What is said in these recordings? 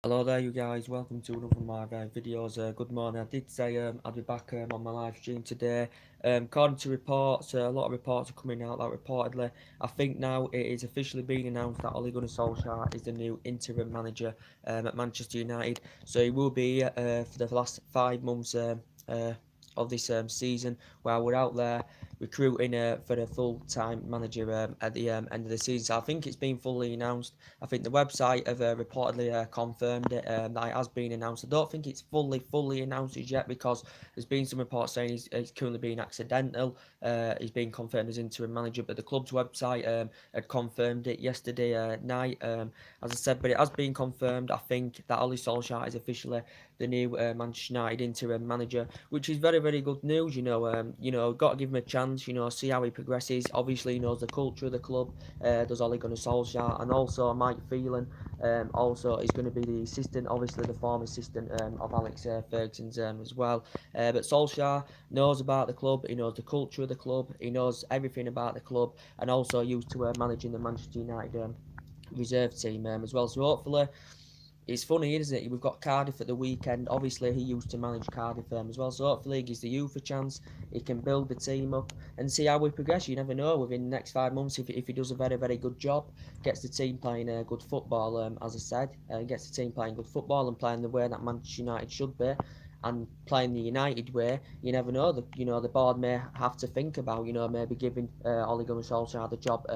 Hello there, you guys. Welcome to another of my videos. Good morning. I did say I'd be back on my live stream today. According to reports, a lot of reports are coming out that reportedly, I think now it is officially being announced that Ole Gunnar Solskjaer is the new interim manager at Manchester United. So he will be for the last 5 months uh, of this season, while we're out there recruiting for the full-time manager at the end of the season. So I think it's been fully announced. I think the website have reportedly confirmed it, that it has been announced. I don't think it's fully announced as yet because there's been some reports saying he's currently been accidental. He's been confirmed as interim manager, but the club's website had confirmed it yesterday night. As I said, but it has been confirmed. I think that Ole Solskjaer is officially the new Manchester United interim manager, which is very good news. Got to give him a chance. See how he progresses. Obviously, he knows the culture of the club. Does Ole Gunnar Solskjaer, and also Mike Phelan. Also, is going to be the assistant, obviously the former assistant of Alex Ferguson's as well. But Solskjaer knows about the club. He knows the culture of the club. He knows everything about the club, and also used to managing the Manchester United reserve team as well. So hopefully it's funny, isn't it? We've got Cardiff at the weekend. Obviously, he used to manage Cardiff as well. So hopefully, he gives the youth a chance. He can build the team up and see how we progress. You never know. Within the next 5 months, if he does a very good job, gets the team playing good football. As I said, gets the team playing good football and playing the way that Manchester United should be, and playing the United way, you never know. The board may have to think about maybe giving Ole Gunnar Solskjaer the job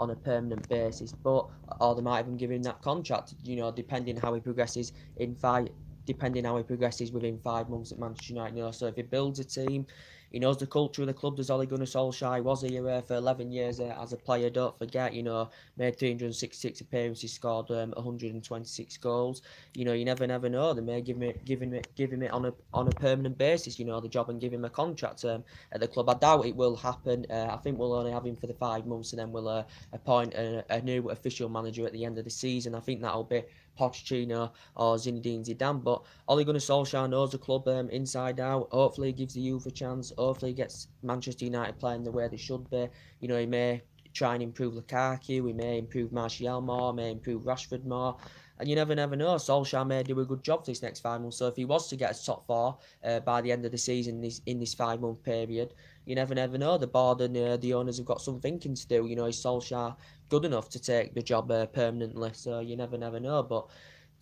on a permanent basis, but or they might even give him that contract. Depending how he progresses in five. Depending how he progresses within 5 months at Manchester United. So if he builds a team, he knows the culture of the club. There's Ole Gunnar Solskjaer. He was here for 11 years as a player. Don't forget, made 366 appearances, scored 126 goals. You never know. They may give him it on a permanent basis. The job, and give him a contract at the club. I doubt it will happen. I think we'll only have him for the 5 months, and then we'll appoint a new official manager at the end of the season. I think that'll be Pochettino or Zinedine Zidane. But Ole Gunnar Solskjaer knows the club inside out. Hopefully, he gives the youth a chance. Hopefully, he gets Manchester United playing the way they should be. He may try and improve Lukaku. We may improve Martial more. May improve Rashford more. And you never know. Solskjaer may do a good job this next 5 months. So if he was to get a top four by the end of the season in this 5 month period, you never know. The board and the owners have got some thinking to do. Is Solskjaer good enough to take the job permanently? So you never know. But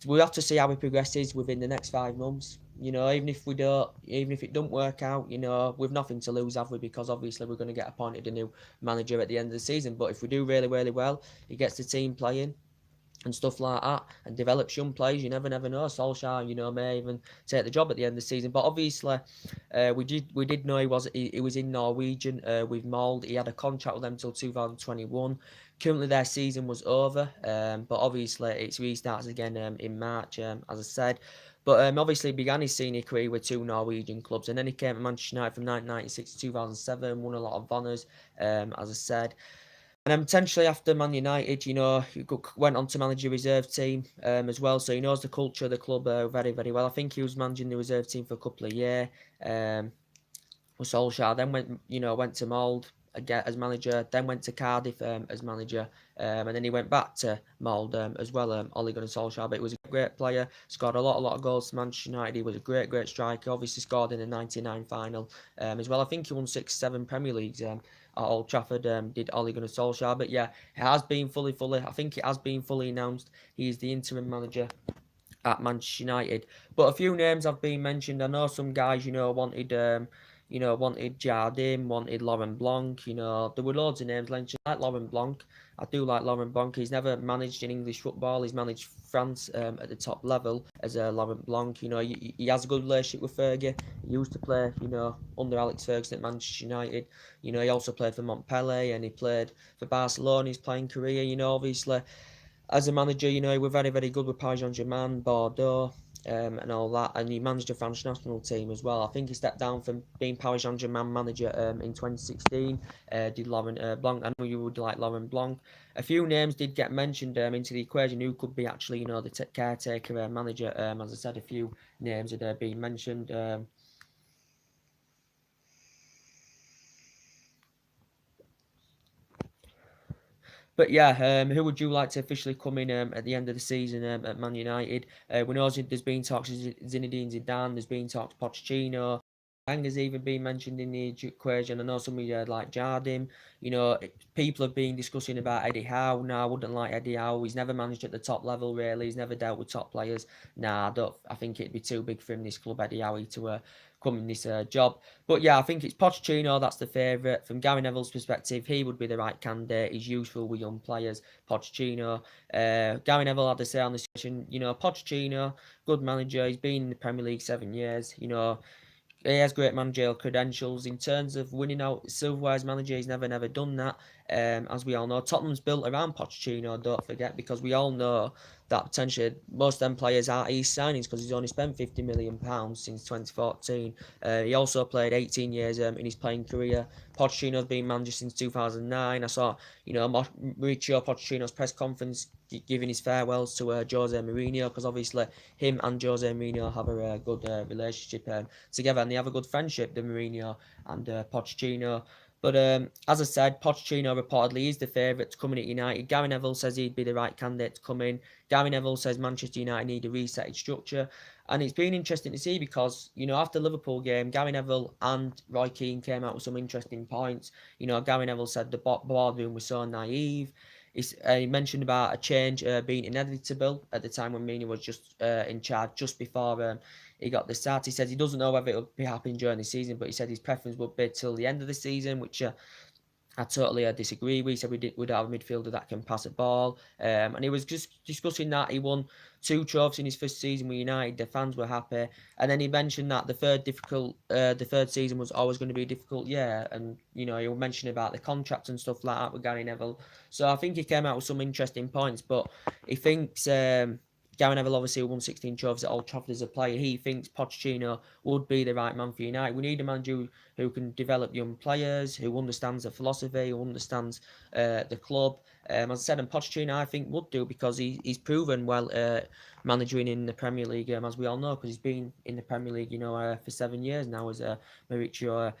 we have to see how he progresses within the next 5 months. Even if it don't work out, we've nothing to lose, have we? Because obviously we're going to get appointed a new manager at the end of the season. But if we do really well, he gets the team playing and stuff like that, and develops young players. You never know. Solskjaer, may even take the job at the end of the season. But obviously, we did know he was in Norwegian with Mould. He had a contract with them until 2021. Currently, their season was over, but obviously it restarts again in March, as I said. But obviously, he began his senior career with two Norwegian clubs, and then he came to Manchester United from 1996 to 2007, won a lot of honours, as I said. And then potentially after Man United, he went on to manage a reserve team as well. So he knows the culture of the club very well. I think he was managing the reserve team for a couple of years. With Solskjaer, then went to Mould again as manager, then went to Cardiff as manager, and then he went back to Mould as well. Ole Gunnar Solskjaer, but he was a great player, scored a lot of goals for Manchester United. He was a great striker. Obviously scored in the '99 final as well. I think he won 6-7 Premier Leagues. At Old Trafford, did Ole Gunnar Solskjaer, but yeah, it has been fully. I think it has been fully announced. He's the interim manager at Manchester United. But a few names have been mentioned. I know some guys, wanted Jardim, wanted Laurent Blanc. There were loads of names mentioned. Like Laurent Blanc, I do like Laurent Blanc. He's never managed in English football. He's managed France at the top level as Laurent Blanc. He has a good relationship with Fergie. He used to play, under Alex Ferguson at Manchester United. He also played for Montpellier and he played for Barcelona. His playing career. Obviously as a manager, he was very good with Paris Saint-Germain, Bordeaux, and all that. And he managed the French national team as well. I think he stepped down from being Paris Saint-Germain manager in 2016. Did Laurent Blanc. I know you would like Laurent Blanc. A few names did get mentioned into the equation who could be actually, the caretaker manager. As I said, a few names had been mentioned. But yeah, who would you like to officially come in at the end of the season at Man United? We know there's been talks of Zinedine Zidane, there's been talks of Pochettino. Wenger's even been mentioned in the equation. I know some of you like Jardim. People have been discussing about Eddie Howe. No, I wouldn't like Eddie Howe. He's never managed at the top level, really. He's never dealt with top players. Nah, I think it'd be too big for him, this club, Eddie Howe, to come in this job. But yeah, I think it's Pochettino, that's the favourite. From Gary Neville's perspective, he would be the right candidate. He's useful with young players. Pochettino. Gary Neville had to say on the session, Pochettino, good manager. He's been in the Premier League 7 years. He has great managerial credentials. In terms of winning out silverware manager, he's never done that. As we all know, Tottenham's built around Pochettino, don't forget, because we all know that potentially most of them players are East signings because he's only spent £50 million since 2014. He also played 18 years in his playing career. Pochettino's been manager since 2009. I saw, Mauricio Pochettino's press conference giving his farewells to Jose Mourinho, because obviously him and Jose Mourinho have a good relationship together, and they have a good friendship, the Mourinho and Pochettino. But as I said, Pochettino reportedly is the favourite to come in at United. Gary Neville says he'd be the right candidate to come in. Gary Neville says Manchester United need a reset structure. And it's been interesting to see because, after the Liverpool game, Gary Neville and Roy Keane came out with some interesting points. Gary Neville said the boardroom was so naive. He mentioned about a change being inevitable at the time when Mourinho was just in charge, just before he got the start. He said he doesn't know whether it'll be happening during the season, but he said his preference would be till the end of the season, which I totally disagree with. He said we'd have a midfielder that can pass a ball. And he was just discussing that he won 2 trophies in his first season with United. The fans were happy. And then he mentioned that the third season was always going to be a difficult year. And, he mentioned about the contract and stuff like that with Gary Neville. So I think he came out with some interesting points. But he thinks Gary Neville obviously won 16 trophies at Old Trafford as a player. He thinks Pochettino would be the right man for United. We need a manager who can develop young players, who understands the philosophy, who understands the club. As I said, and Pochettino I think would do, because he's proven well managing in the Premier League, as we all know, because he's been in the Premier League, for 7 years now as Mauricio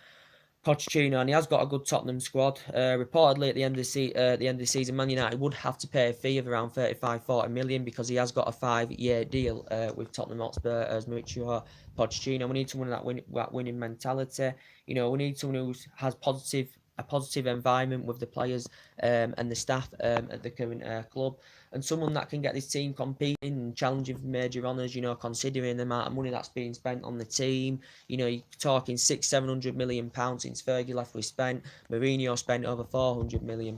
Pochettino, and he has got a good Tottenham squad. Reportedly, at the end of the season, Man United would have to pay a fee of around 35-40 million, because he has got a 5-year deal with Tottenham Hotspur as Mauricio Pochettino. We need someone with that winning mentality. We need someone who has a positive environment with the players and the staff at the current club, and someone that can get this team competing and challenging for major honours, considering the amount of money that's being spent on the team. You're talking £600-700 million since Fergie left was spent. Mourinho spent over £400 million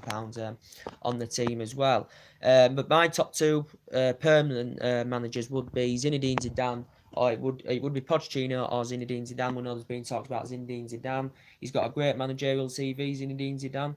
on the team as well. But my top two permanent managers would be Zinedine Zidane, or it would be Pochettino or Zinedine Zidane. We know there's been talks about Zinedine Zidane. He's got a great managerial CV, Zinedine Zidane.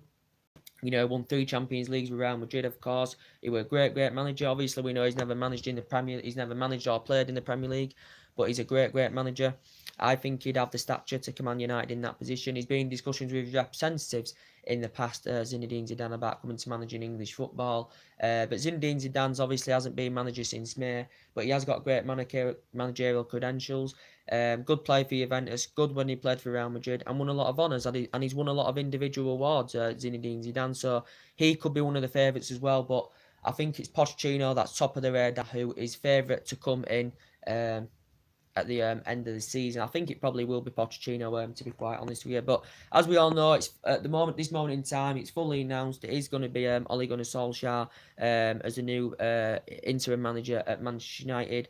Won 3 Champions Leagues with Real Madrid, of course. He was a great manager. Obviously, we know he's never managed or played in the Premier League, but he's a great manager. I think he'd have the stature to command United in that position. He's been in discussions with representatives in the past, Zinedine Zidane, about coming to managing English football. But Zinedine Zidane's obviously hasn't been manager since May, but he has got great managerial credentials. Good play for Juventus, good when he played for Real Madrid, and won a lot of honours, and he's won a lot of individual awards, Zinedine Zidane, so he could be one of the favourites as well. But I think it's Pochettino that's top of the radar, who is favourite to come in at the end of the season. I think it probably will be Pochettino, to be quite honest with you. But as we all know, it's at this moment in time, it's fully announced. It is going to be Ole Gunnar Solsjaker as a new interim manager at Manchester United.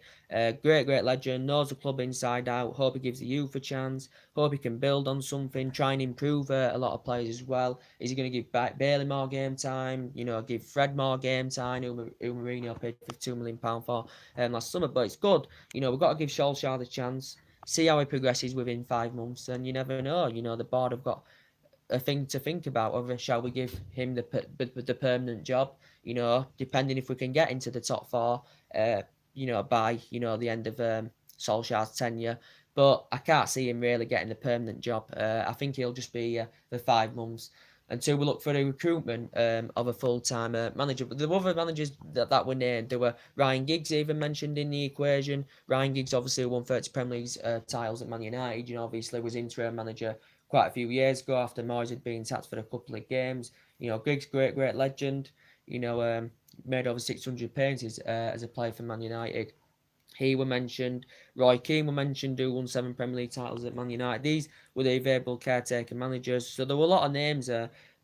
Great legend, knows the club inside out. Hope he gives the youth a chance. Hope he can build on something, try and improve a lot of players as well. Is he going to give Bailey more game time? Give Fred more game time, who Mourinho paid £52 million for last summer. But it's good. We've got to give Solskjaer the chance, see how he progresses within 5 months, and you never know. The board have got a thing to think about, whether shall we give him the permanent job, depending if we can get into the top 4, by the end of Solskjaer's tenure. But I can't see him really getting the permanent job. I think he'll just be for 5 months until we look for the recruitment of a full-time manager. But the other managers that were named, there were Ryan Giggs even mentioned in the equation. Ryan Giggs obviously won 30 Premier League titles at Man United. Obviously was interim manager quite a few years ago after Moyes had been sacked for a couple of games. Giggs, great legend. made over 600 appearances as a player for Man United. He were mentioned. Roy Keane were mentioned, who won 7 Premier League titles at Man United. These were the available caretaker managers. So there were a lot of names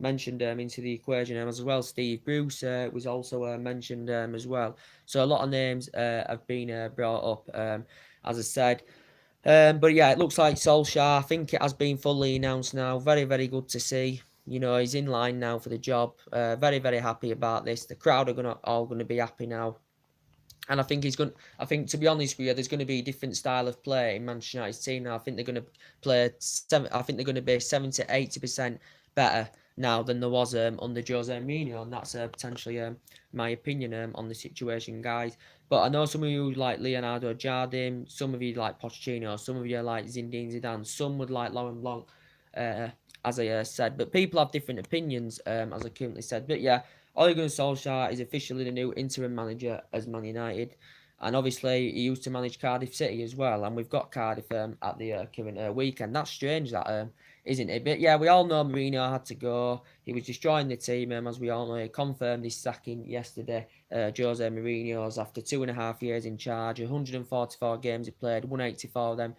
mentioned into the equation as well. Steve Bruce was also mentioned as well. So a lot of names have been brought up, as I said. But yeah, it looks like Solskjaer. I think it has been fully announced now. Very, very good to see. He's in line now for the job. Very, very happy about this. The crowd are all gonna be happy now. And I think he's going. I think, to be honest with you, there's going to be a different style of play in Manchester United's team now. I think they're going to play I think they're going to be 70-80% better now than there was under Jose Mourinho, and that's potentially my opinion on the situation, guys. But I know some of you like Leonardo Jardim, some of you like Pochettino, some of you like Zinedine Zidane, some would like Laurent Blanc, uh, as I said. But people have different opinions, as I currently said. But yeah, Ole Gunnar Solskjaer is officially the new interim manager as Man United, and obviously he used to manage Cardiff City as well. And we've got Cardiff at the current weekend. That's strange, that isn't it? But yeah, we all know Mourinho had to go. He was destroying the team, as we all know. He confirmed his sacking yesterday. Jose Mourinho's after 2.5 years in charge, 144 games he played, 184 of them.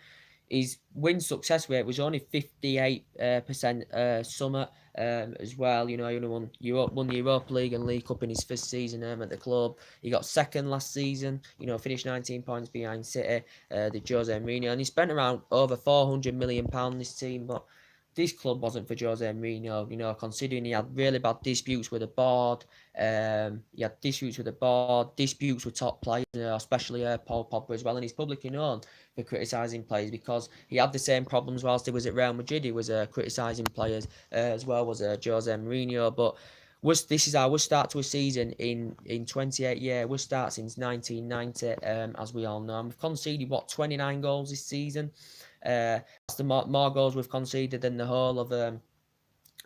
His win success rate was only 58% summer as well. He won the Europa League and League Cup in his first season at the club. He got second last season. Finished 19 points behind City, the Jose Mourinho, and he spent around over £400 million this team, but this club wasn't for Jose Mourinho, considering he had really bad disputes with the board. Disputes with top players, especially Paul Pogba as well, and he's publicly known for criticising players because he had the same problems whilst he was at Real Madrid. He was criticising players as well, was Jose Mourinho. But this is our worst start to a season in 28 years. Worst start since 1990, as we all know. And we've conceded 29 goals this season. That's the more goals we've conceded than the whole of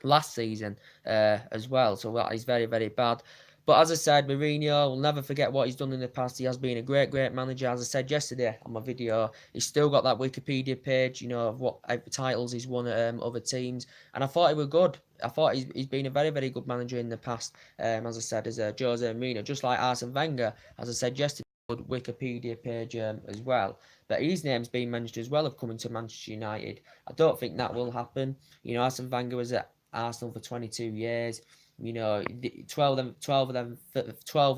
last season as well. So that is very, very bad. But as I said, Mourinho will never forget what he's done in the past. He has been a great, great manager. As I said yesterday on my video, he's still got that Wikipedia page, of what titles he's won at other teams. And I thought he was good. I thought he's been a very, very good manager in the past, as I said, as Jose Mourinho. Just like Arsene Wenger, as I said yesterday, good Wikipedia page as well. But his name's been mentioned as well of coming to Manchester United. I don't think that will happen. Arsene Wenger was at Arsenal for 22 years. 12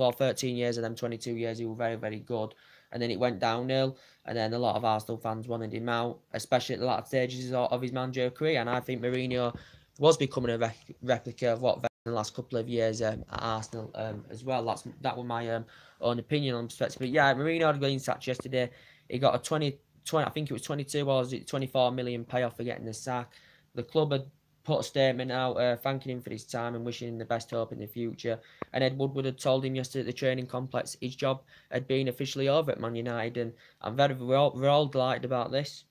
or 13 years of them 22 years, he was very, very good. And then it went downhill, and then a lot of Arsenal fans wanted him out, especially at the latter stages of his managerial career. And I think Mourinho was becoming a replica of what in the last couple of years at Arsenal as well. That was my own opinion on perspective. But yeah, Mourinho had been sacked yesterday. He got a 20, I think it was 22 or was it 24 million payoff for getting the sack. The club had put a statement out thanking him for his time and wishing him the best hope in the future. And Ed Woodward had told him yesterday at the training complex his job had been officially over at Man United, and we're all delighted about this.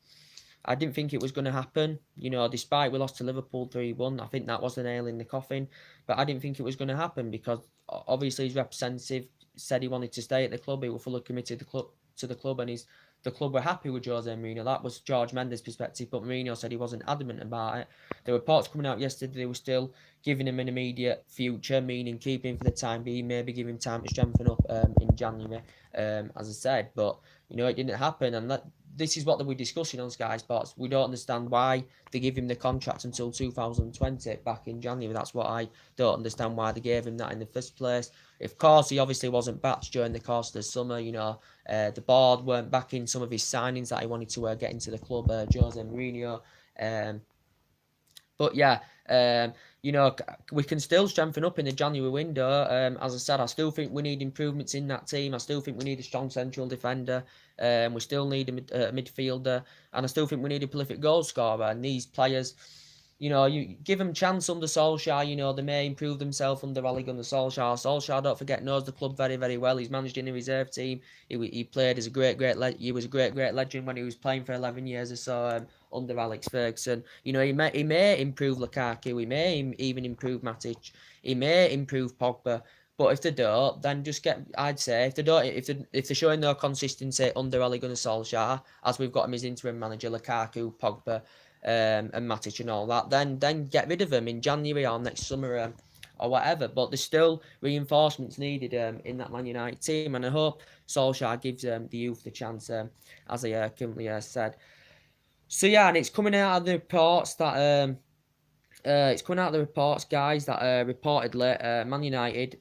I didn't think it was going to happen, despite we lost to Liverpool 3-1. I think that was the nail in the coffin, but I didn't think it was going to happen because obviously his representative said he wanted to stay at the club. He was fully committed to the club, and the club were happy with Jose Mourinho. That was George Mendes' perspective, but Mourinho said he wasn't adamant about it. There were reports coming out yesterday they were still giving him an immediate future, meaning keeping him for the time being, maybe give him time to strengthen up in January, as I said. But, it didn't happen, and this is what they were discussing on Sky Sports. We don't understand why they give him the contract until 2020 back in January. That's what I don't understand, why they gave him that in the first place. Of course, he obviously wasn't backed during the course of the summer. The board weren't backing some of his signings that he wanted to get into the club, Jose Mourinho. But yeah, we can still strengthen up in the January window. As I said, I still think we need improvements in that team. I still think we need a strong central defender. We still need a midfielder, and I still think we need a prolific goal scorer. And these players, you give them chance under Solskjaer, they may improve themselves under Ole Gunnar Solskjaer. Solskjaer, don't forget, knows the club very, very well. He's managed in a reserve team. He played as he was a great legend when he was playing for 11 years or so under Alex Ferguson. He may improve Lukaku. He may even improve Matic. He may improve Pogba. But if they don't, then I'd say, if they're showing no consistency under Ole Gunnar Solskjaer, as we've got him as interim manager, Lukaku, Pogba, and Matic and all that, then get rid of them in January or next summer. or whatever. But there's still reinforcements needed in that Man United team, and I hope Solskjaer gives the youth the chance, as I currently said. So yeah, and it's coming out of the reports that guys, that reportedly Man United,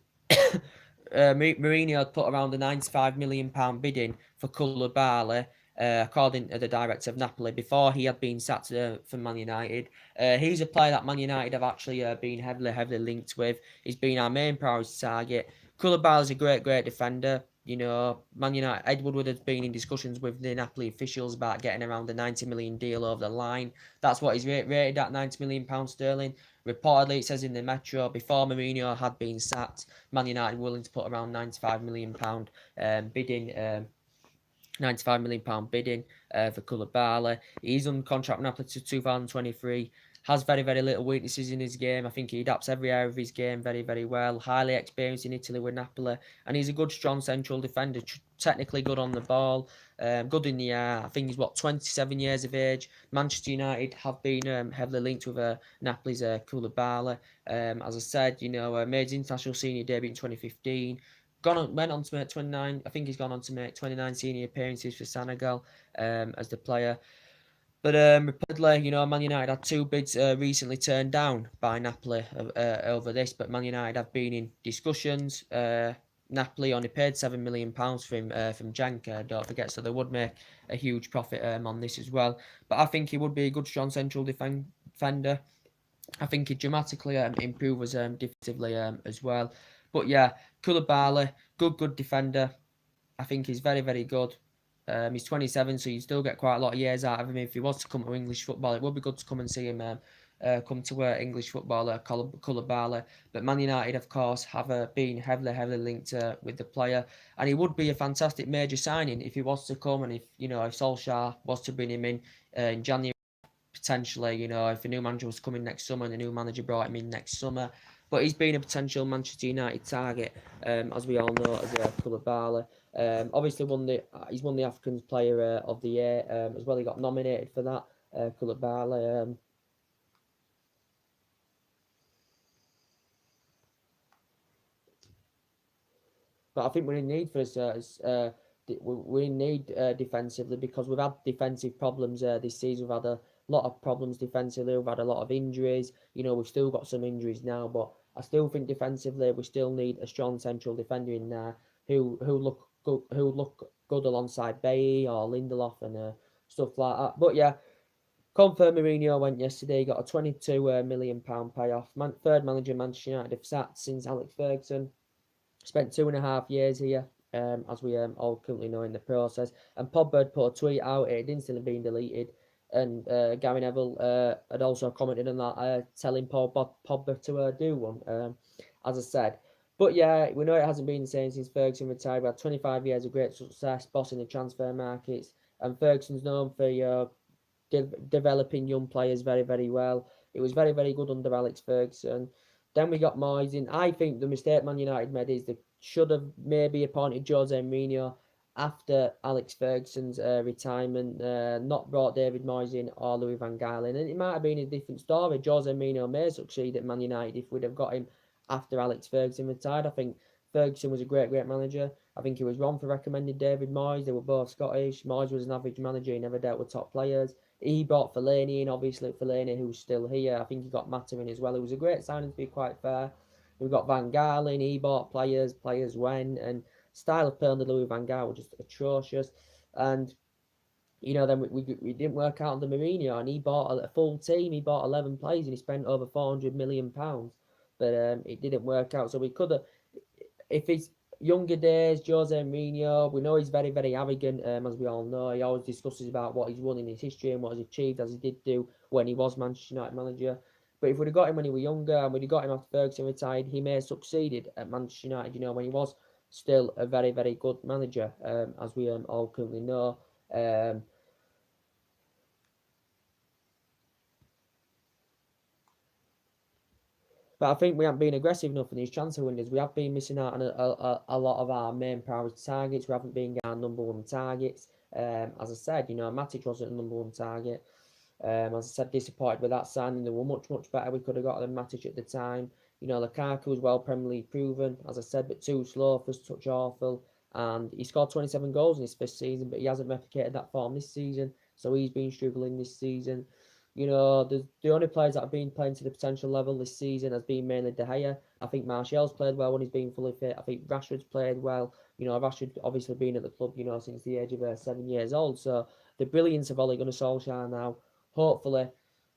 Mourinho had put around a £95 million bidding for Koulibaly, according to the director of Napoli, before he had been sacked from Man United. He's a player that Man United have actually been heavily linked with. He's been our main priority target. Koulibaly is a great defender. You know, Man United, Ed Woodward has been in discussions with the Napoli officials about getting around the 90 million deal over the line. That's what he's rated at, £90 million sterling. Reportedly, it says in the Metro, before Mourinho had been sacked, Man United willing to put around £95 million bidding. £95 million bidding for Koulibaly. He's on contract with Napoli to 2023. Has very little weaknesses in his game. I think he adapts every area of his game very well. Highly experienced in Italy with Napoli. And he's a good, strong central defender. Technically good on the ball. Good in the air. I think he's, 27 years of age. Manchester United have been heavily linked with Napoli's Koulibaly. As I said, made his international senior debut in 2015. Went on to make 29. I think he's gone on to make 29 senior appearances for Senegal as the player. But reportedly, Man United had 2 bids recently turned down by Napoli over this. But Man United have been in discussions. Napoli only paid £7 million for him from Janka, don't forget, so they would make a huge profit on this as well. But I think he would be a good, strong central defender. I think he dramatically improve us defensively as well. But yeah, Koulibaly, good defender. I think he's very good. He's 27, so you still get quite a lot of years out of him. If he was to come to English football, it would be good to come and see him come to English footballer Koulibaly. But Man United, of course, have been heavily linked with the player, and he would be a fantastic major signing if he was to come, and if Solskjaer was to bring him in January. Potentially, if a new manager was coming next summer and the new manager brought him in next summer. But he's been a potential Manchester United target, as we all know, as Koulibaly. Obviously, he's won the African Player of the Year as well. He got nominated for that, Koulibaly. But I think we're in need for we're in need defensively, because we've had defensive problems this season. We've had a lot of problems defensively. We've had a lot of injuries. We've still got some injuries now, but I still think defensively we still need a strong central defender in there who look good alongside Bailly or Lindelof and stuff like that. But yeah, confirmed Mourinho went yesterday. Got a £22 million payoff. Third manager Manchester United have sat since Alex Ferguson. Spent 2.5 years here, as we all currently know in the process. And Pogba put a tweet out, it had instantly been deleted. And Gary Neville had also commented on that, telling Pogba to do one, as I said. But yeah, we know it hasn't been the same since Ferguson retired. We had 25 years of great success, bossing the transfer markets. And Ferguson's known for developing young players very well. It was very good under Alex Ferguson. Then we got Moyes in. I think the mistake Man United made is they should have maybe appointed Jose Mourinho after Alex Ferguson's retirement, not brought David Moyes in or Louis van Gaal in. And it might have been a different story. Jose Mourinho may succeed at Man United if we'd have got him after Alex Ferguson retired. I think Ferguson was a great manager. I think he was wrong for recommending David Moyes. They were both Scottish. Moyes was an average manager. He never dealt with top players. He brought Fellaini in, obviously Fellaini, who's still here. I think he got Mata in as well. It was a great signing, to be quite fair. We got Van Gaal in. He bought players went, and style of play under Louis Van Gaal was just atrocious. And then we didn't work out under Mourinho, and he bought a full team. He bought 11 players, and he spent over £400 million. But it didn't work out. So we could have, if it's younger days, Jose Mourinho, we know he's very arrogant, as we all know. He always discusses about what he's won in his history and what he's achieved, as he did do when he was Manchester United manager. But if we'd have got him when he was younger, and we'd have got him after Ferguson retired, he may have succeeded at Manchester United, when he was still a very good manager, as we all currently know. But I think we haven't been aggressive enough in these transfer windows. We have been missing out on a lot of our main priority targets. We haven't been getting our number one targets. As I said, Matic wasn't a number one target. As I said, disappointed with that signing. They were much better. We could have got them Matic at the time. You know, Lukaku's well Premier League proven, as I said, but too slow, first touch awful. And he scored 27 goals in his first season, but he hasn't replicated that form this season. So he's been struggling this season. You know, the only players that have been playing to the potential level this season has been mainly De Gea. I think Martial's played well when he's been fully fit. I think Rashford's played well. You know, Rashford obviously been at the club, you know, since the age of 7 years old. So the brilliance of Ole Gunnar Solskjaer now, hopefully,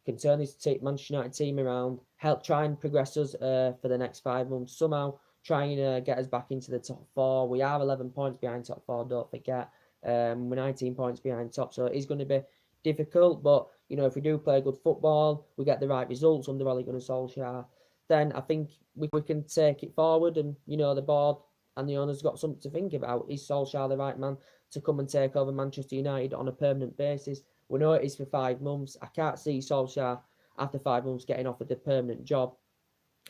can turn this Manchester United team around, help try and progress us for the next 5 months. Somehow try and get us back into the top four. We are 11 points behind top four, don't forget. We're 19 points behind top, so it is going to be difficult. But, you know, if we do play good football, we get the right results under Ole Gunnar Solskjaer, then I think we can take it forward. And, you know, the board and the owners got something to think about. Is Solskjaer the right man to come and take over Manchester United on a permanent basis? We know it is for 5 months. I can't see Solskjaer after 5 months getting offered a permanent job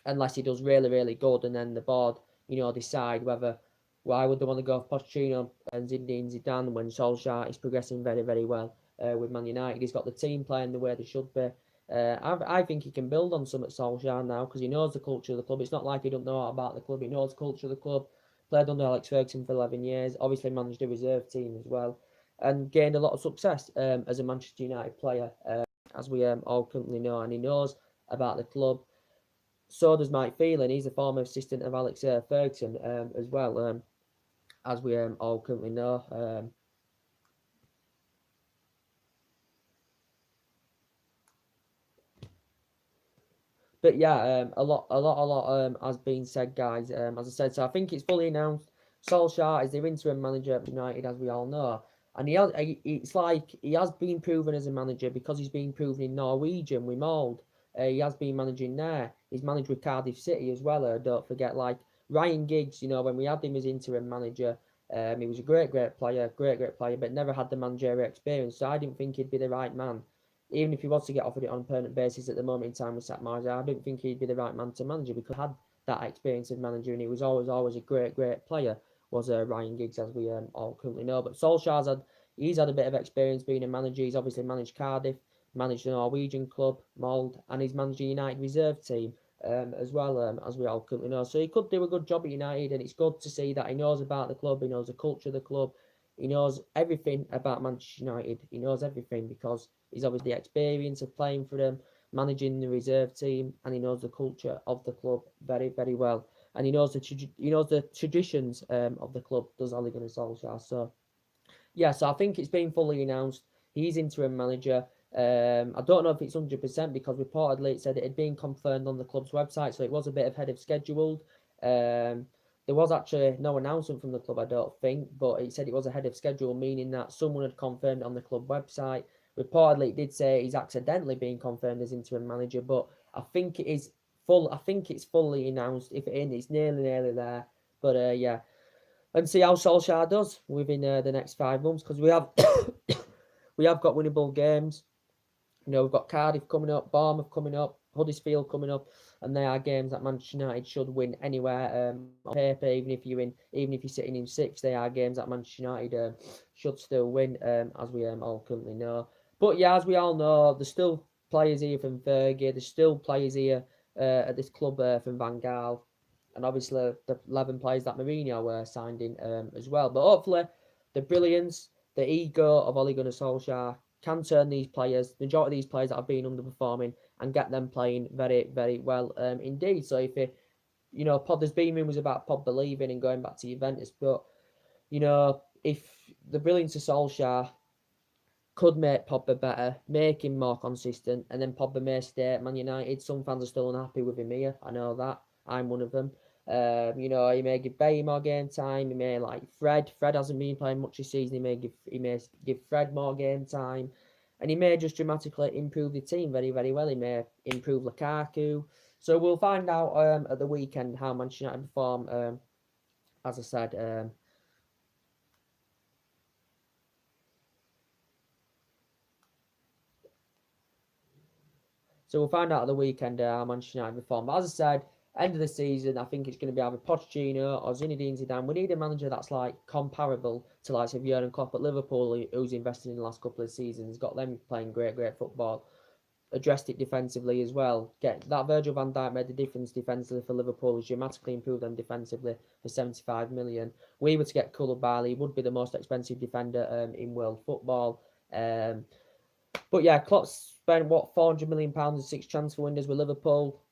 unless he does really, really good, and then the board, you know, decide whether why would they want to go for Pochettino and Zinedine Zidane when Solskjaer is progressing very, very well with Man United. He's got the team playing the way they should be. I think he can build on some at Solskjaer now because he knows the culture of the club. It's not like he don't know about the club. He knows the culture of the club. Played under Alex Ferguson for 11 years. Obviously managed a reserve team as well, and gained a lot of success as a Manchester United player, as we all currently know. And he knows about the club. So does Mike Phelan. He's a former assistant of Alex Ferguson as well, as we all currently know. But yeah, a lot has been said, guys. As I said, so I think it's fully announced. Solskjaer is the interim manager of United, as we all know, and it's like he has been proven as a manager because he's been proven in Norwegian with Mould. He has been managing there. He's managed with Cardiff City as well. Don't forget, like Ryan Giggs. You know, when we had him as interim manager, he was a great player, great player, but never had the managerial experience. So I didn't think he'd be the right man even if he was to get offered it on a permanent basis at the moment in time with Sat Marja, I don't think he'd be the right man to manage it because he had that experience of manager and he was always a great player. Was Ryan Giggs, as we all currently know. But he's had a bit of experience being a manager. He's obviously managed Cardiff, managed the Norwegian club Mould, and he's managed the United reserve team as well, as we all currently know. So he could do a good job at United, and it's good to see that he knows about the club, he knows the culture of the club, he knows everything about Manchester United. He knows everything because he's obviously the experience of playing for them, managing the reserve team, and he knows the culture of the club very well. And he knows the traditions of the club. Does Ole Gunnar Solskjaer? So yeah, so I think it's been fully announced. He's interim manager. I don't know if it's 100% because reportedly it said it had been confirmed on the club's website, so it was a bit ahead of scheduled. There was actually no announcement from the club, I don't think, but it said it was ahead of schedule, meaning that someone had confirmed on the club website. Reportedly, it did say he's accidentally being confirmed as interim manager, but I think it is full. I think it's fully announced. If it isn't, it's nearly there. But yeah, and see how Solskjaer does within the next 5 months because we have we have got winnable games. You know, we've got Cardiff coming up, Bournemouth coming up, Huddersfield coming up, and they are games that Manchester United should win anywhere on paper. Even if you're sitting in sixth, they are games that Manchester United should still win, as we all currently know. But yeah, as we all know, there's still players here from Fergie. There's still players here at this club from Van Gaal, and obviously the 11 players that Mourinho signed in as well. But hopefully, the brilliance, the ego of Ole Gunnar Solskjaer can turn these players, the majority of these players that have been underperforming, and get them playing very well indeed. So if it, you know, there's been rumours about Pogba leaving and going back to Juventus, but you know, if the brilliance of Solskjaer could make Pogba better, make him more consistent, and then Pogba may stay at Man United. Some fans are still unhappy with him here. I know that. I'm one of them. You know, he may give Bailly more game time. He may like Fred. Fred hasn't been playing much this season. He may give Fred more game time, and he may just dramatically improve the team very well. He may improve Lukaku. So we'll find out at the weekend how Manchester United perform. As I said. So we'll find out at the weekend how Manchester United perform. But as I said, end of the season, I think it's going to be either Pochettino or Zinedine Zidane. We need a manager that's like comparable to like of Jurgen Klopp at Liverpool, who's invested in the last couple of seasons, got them playing great football addressed it defensively as well. Get that Virgil van Dijk made the difference defensively for Liverpool. Has dramatically improved them defensively for 75 million. We were to get Koulibaly, he would be the most expensive defender in world football. But yeah, Klopp spent what £400 million in 6 transfer windows with Liverpool.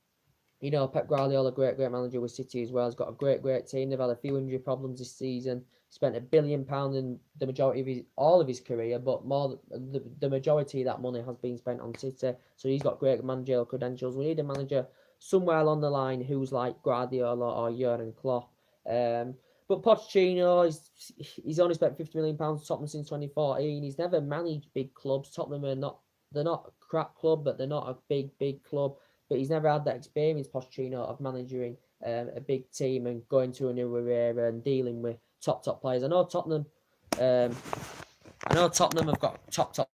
You know, Pep Guardiola, great manager with City as well. He's got a great team. They've had a few injury problems this season. Spent £1 billion in the majority of all of his career, but the majority of that money has been spent on City. So he's got great managerial credentials. We need a manager somewhere along the line who's like Guardiola or Jurgen Klopp. But Pochettino, he's only spent £50 million Tottenham since 2014. He's never managed big clubs. Tottenham they're not a crap club, but they're not a big club. But he's never had that experience, Pochettino, of managing a big team and going to a new era and dealing with top players. I know Tottenham have got top,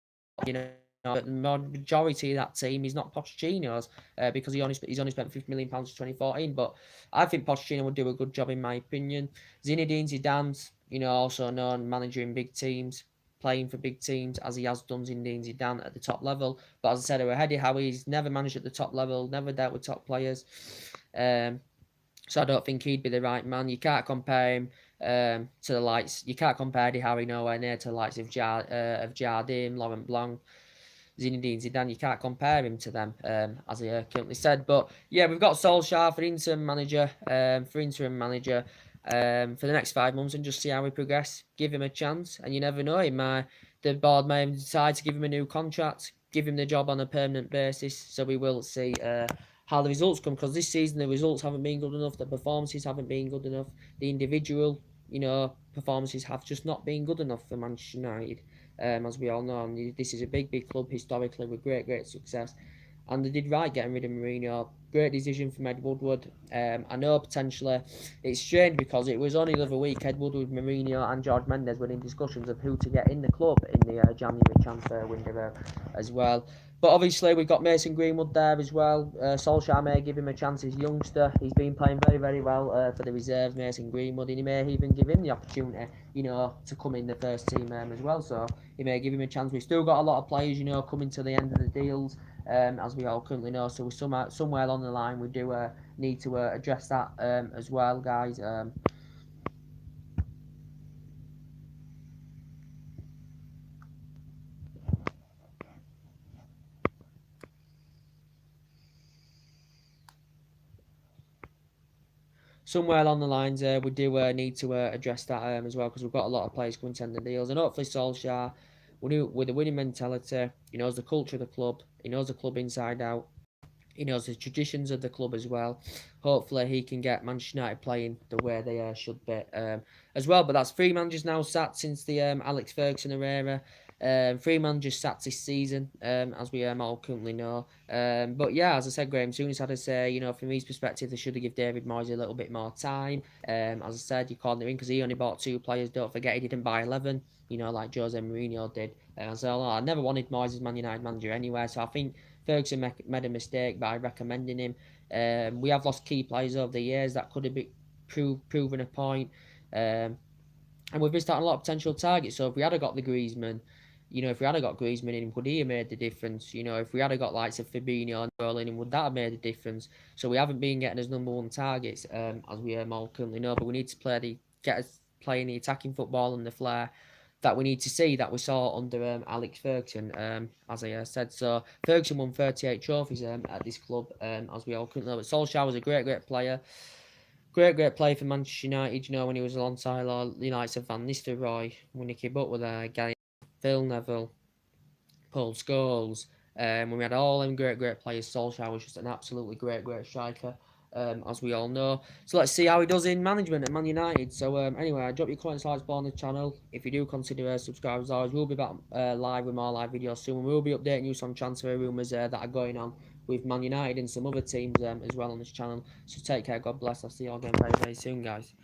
you know, but the majority of that team is not Pochettino's because he's only spent £50 million in 2014. But I think Pochettino would do a good job in my opinion. Zinedine Zidane's, you know, also known managing big teams, playing for big teams as he has done Zinedine Zidane at the top level. But as I said, Eddie Howe's never managed at the top level, never dealt with top players. So I don't think he'd be the right man. You can't compare him to the likes. You can't compare Eddie Howe nowhere near to the likes of Jardim, Laurent Blanc, Zinedine Zidane. You can't compare him to them, as I currently said. But yeah, we've got Solsjaker for interim manager. For the next 5 months and just see how we progress. Give him a chance, and you never know. The board may decide to give him a new contract, give him the job on a permanent basis. So we will see how the results come, because this season the results haven't been good enough, the performances haven't been good enough, the individual, you know, performances have just not been good enough for Manchester United, as we all know. And this is a big club historically with great success, and they did right getting rid of Mourinho. Great decision from Ed Woodward. I know potentially it's strange because it was only the other week Ed Woodward, Mourinho and George Mendes were in discussions of who to get in the club in the January transfer window as well. But obviously we've got Mason Greenwood there as well. Solskjaer may give him a chance. He's a youngster. He's been playing very well for the reserves, Mason Greenwood, and he may even give him the opportunity, you know, to come in the first team as well. So he may give him a chance. We've still got a lot of players, you know, coming to the end of the deals, as we all currently know. So somewhere along the line we do need to address that as well, guys. Somewhere along the lines, we do need to address that as well, because we've got a lot of players coming to end the deals, and hopefully Solskjaer, with a winning mentality, he knows the culture of the club, he knows the club inside out, he knows the traditions of the club as well. Hopefully he can get Manchester United playing the way they should be as well. But that's 3 managers now sat since the Alex Ferguson era. 3 managers sat this season, as we all currently know. But yeah, as I said, Graham Souness had to say, you know, from his perspective, they should have given David Moyes a little bit more time. As I said, you called him in because he only bought 2 players. Don't forget, he didn't buy 11, you know, like Jose Mourinho did. So I never wanted Moyes as Man United manager anyway, so I think Ferguson made a mistake by recommending him. We have lost key players over the years that could have been proven a point. And we've missed out on a lot of potential targets. So if we had got the Griezmann, you know, if we had got Griezmann in, would he have made the difference? You know, if we had got likes of Fabinho and Sterling in, would that have made a difference? So we haven't been getting as number 1 targets, as we all currently know. But we need to get us playing the attacking football and the flair that we need to see, that we saw under Alex Ferguson, as I said. So Ferguson won 38 trophies at this club, as we all currently know. But Solskjaer was a great player. Great player for Manchester United, you know, when he was alongside the likes of Van Nistelrooy, when he came up with Gary, Phil Neville, Paul Scholes. When we had all them great players, Solskjaer was just an absolutely great striker, as we all know. So let's see how he does in management at Man United. So anyway, I drop your comments, likes on the channel. If you do consider subscribe as always, we'll be back live with more live videos soon. We'll be updating you on transfer rumours that are going on with Man United and some other teams as well on this channel. So take care, God bless. I'll see you all again very soon, guys.